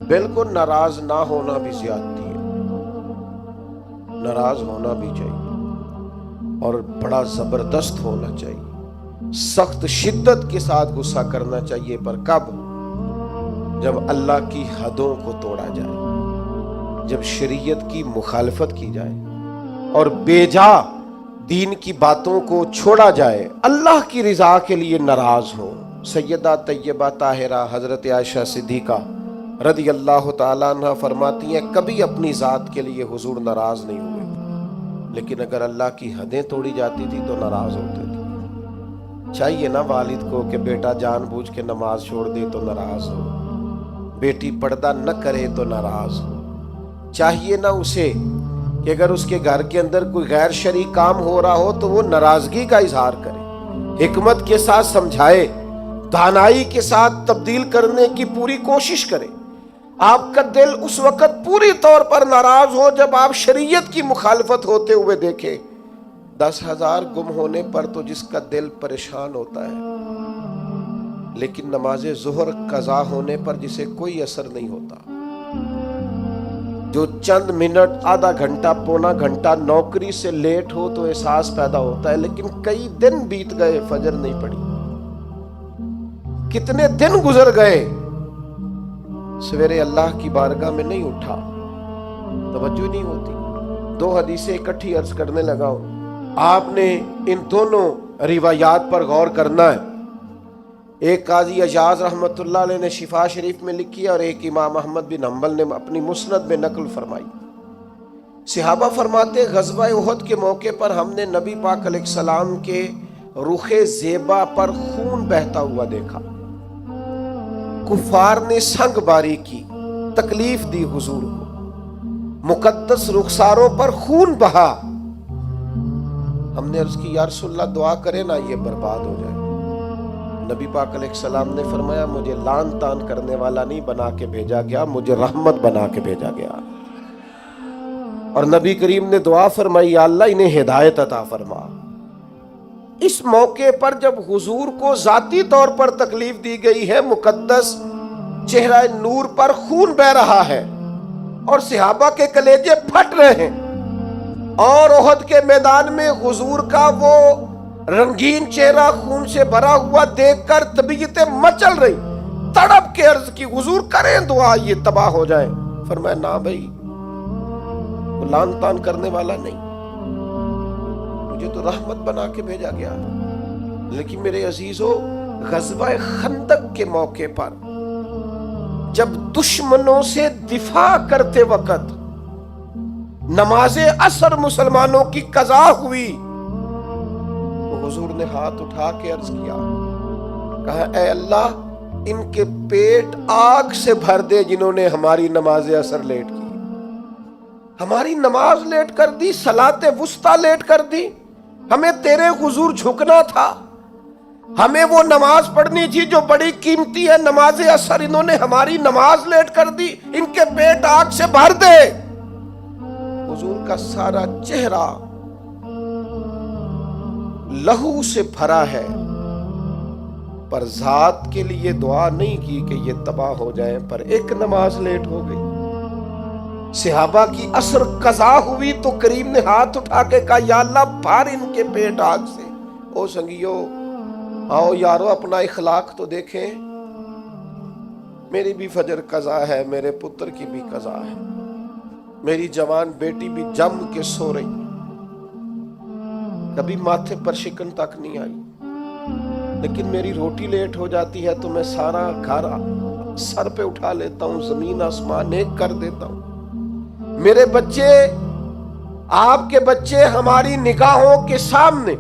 بالکل ناراض نہ ہونا بھی زیادتی ہے، ناراض ہونا بھی چاہیے اور بڑا زبردست ہونا چاہیے، سخت شدت کے ساتھ غصہ کرنا چاہیے، پر کب؟ جب اللہ کی حدوں کو توڑا جائے، جب شریعت کی مخالفت کی جائے اور بیجا دین کی باتوں کو چھوڑا جائے، اللہ کی رضا کے لیے ناراض ہو۔ سیدہ طیبہ طاہرہ حضرت عائشہ صدیقہ رضی اللہ تعالیٰ عنہ فرماتی ہیں کبھی اپنی ذات کے لیے حضور ناراض نہیں ہوئے، لیکن اگر اللہ کی حدیں توڑی جاتی تھی تو ناراض ہوتے تھے۔ چاہیے نا والد کو کہ بیٹا جان بوجھ کے نماز چھوڑ دے تو ناراض ہو، بیٹی پردہ نہ کرے تو ناراض ہو، چاہیے نا اسے کہ اگر اس کے گھر کے اندر کوئی غیر شرعی کام ہو رہا ہو تو وہ ناراضگی کا اظہار کرے، حکمت کے ساتھ سمجھائے، دانائی کے ساتھ تبدیل کرنے کی پوری کوشش کرے۔ آپ کا دل اس وقت پوری طور پر ناراض ہو جب آپ شریعت کی مخالفت ہوتے ہوئے دیکھیں۔ 10,000 گم ہونے پر تو جس کا دل پریشان ہوتا ہے، لیکن نماز ظہر قضا ہونے پر جسے کوئی اثر نہیں ہوتا، جو چند منٹ، آدھا گھنٹہ، پونا گھنٹہ نوکری سے لیٹ ہو تو احساس پیدا ہوتا ہے، لیکن کئی دن بیت گئے فجر نہیں پڑی، کتنے دن گزر گئے، سویرے اللہ کی بارگاہ میں نہیں اٹھا، توجہ نہیں ہوتی۔ 2 حدیثیں اکٹھی عرض کرنے لگا ہوں، آپ نے ان دونوں روایات پر غور کرنا ہے۔ ایک قاضی اجاز رحمت اللہ علیہ نے شفا شریف میں لکھی ہے اور ایک امام احمد بن حنبل نے اپنی مسند میں نقل فرمائی۔ صحابہ فرماتے غزوہ احد کے موقع پر ہم نے نبی پاک علیہ السلام کے رخ زیبا پر خون بہتا ہوا دیکھا، کفار نے سنگ باری کی، تکلیف دی حضور کو، مقدس رخساروں پر خون بہا۔ ہم نے عرض کی یا رسول اللہ دعا کرے نا یہ برباد ہو جائے۔ نبی پاک علیہ السلام نے فرمایا مجھے لان تان کرنے والا نہیں بنا کے بھیجا گیا، مجھے رحمت بنا کے بھیجا گیا۔ اور نبی کریم نے دعا فرمائی یا اللہ انہیں ہدایت عطا فرما۔ اس موقع پر جب حضور کو ذاتی طور پر تکلیف دی گئی ہے، مقدس چہرہ نور پر خون بہ رہا ہے اور صحابہ کے کلیجے پھٹ رہے ہیں، اور احد کے میدان میں حضور کا وہ رنگین چہرہ خون سے بھرا ہوا دیکھ کر طبیعتیں مچل رہی، تڑپ کے عرض کی حضور کریں دعا یہ تباہ ہو جائے۔ فرمایا نہ بھائی، وہ لان تان کرنے والا نہیں، مجھے تو رحمت بنا کے بھیجا گیا۔ لیکن میرے عزیزو، غزوہ خندق کے موقع پر جب دشمنوں سے دفاع کرتے وقت نماز عصر مسلمانوں کی قضا ہوئی تو حضور نے ہاتھ اٹھا کے عرض کیا، کہا اے اللہ ان کے پیٹ آگ سے بھر دے جنہوں نے ہماری نماز عصر لیٹ کی، ہماری نماز لیٹ کر دی، صلاۃ وسطیٰ لیٹ کر دی۔ ہمیں تیرے حضور جھکنا تھا، ہمیں وہ نماز پڑھنی تھی جو بڑی قیمتی ہے، نماز عصر انہوں نے ہماری نماز لیٹ کر دی، ان کے پیٹ آگ سے بھر دے۔ حضور کا سارا چہرہ لہو سے بھرا ہے، پر ذات کے لیے دعا نہیں کی کہ یہ تباہ ہو جائیں، پر ایک نماز لیٹ ہو گئی۔ صحابہ کی عصر قضا ہوئی تو کریم نے ہاتھ اٹھا کے کہا یا اللہ بھر ان کے پیٹ آگ سے۔ او سنگیو، آؤ یارو اپنا اخلاق تو دیکھیں، میری بھی فجر قضا ہے، میرے پتر کی بھی قضا ہے، میری جوان بیٹی بھی جم کے سو رہی، کبھی ماتھے پر شکن تک نہیں آئی، لیکن میری روٹی لیٹ ہو جاتی ہے تو میں سارا گھر سر پہ اٹھا لیتا ہوں، زمین آسمان ایک کر دیتا ہوں۔ میرے بچے، آپ کے بچے ہماری نگاہوں کے سامنے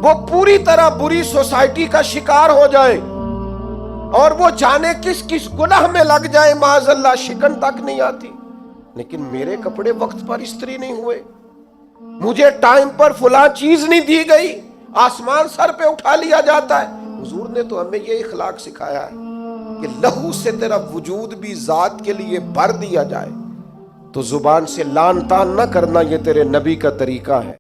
وہ پوری طرح بری سوسائٹی کا شکار ہو جائیں اور وہ جانے کس کس گناہ میں لگ جائیں، معاذ اللہ شکن تک نہیں آتی، لیکن میرے کپڑے وقت پر استری نہیں ہوئے، مجھے ٹائم پر فلاں چیز نہیں دی گئی، آسمان سر پہ اٹھا لیا جاتا ہے۔ حضور نے تو ہمیں یہ اخلاق سکھایا ہے کہ لہو سے تیرا وجود بھی ذات کے لیے بھر دیا جائے، تو زبان سے لان تان نہ کرنا، یہ تیرے نبی کا طریقہ ہے۔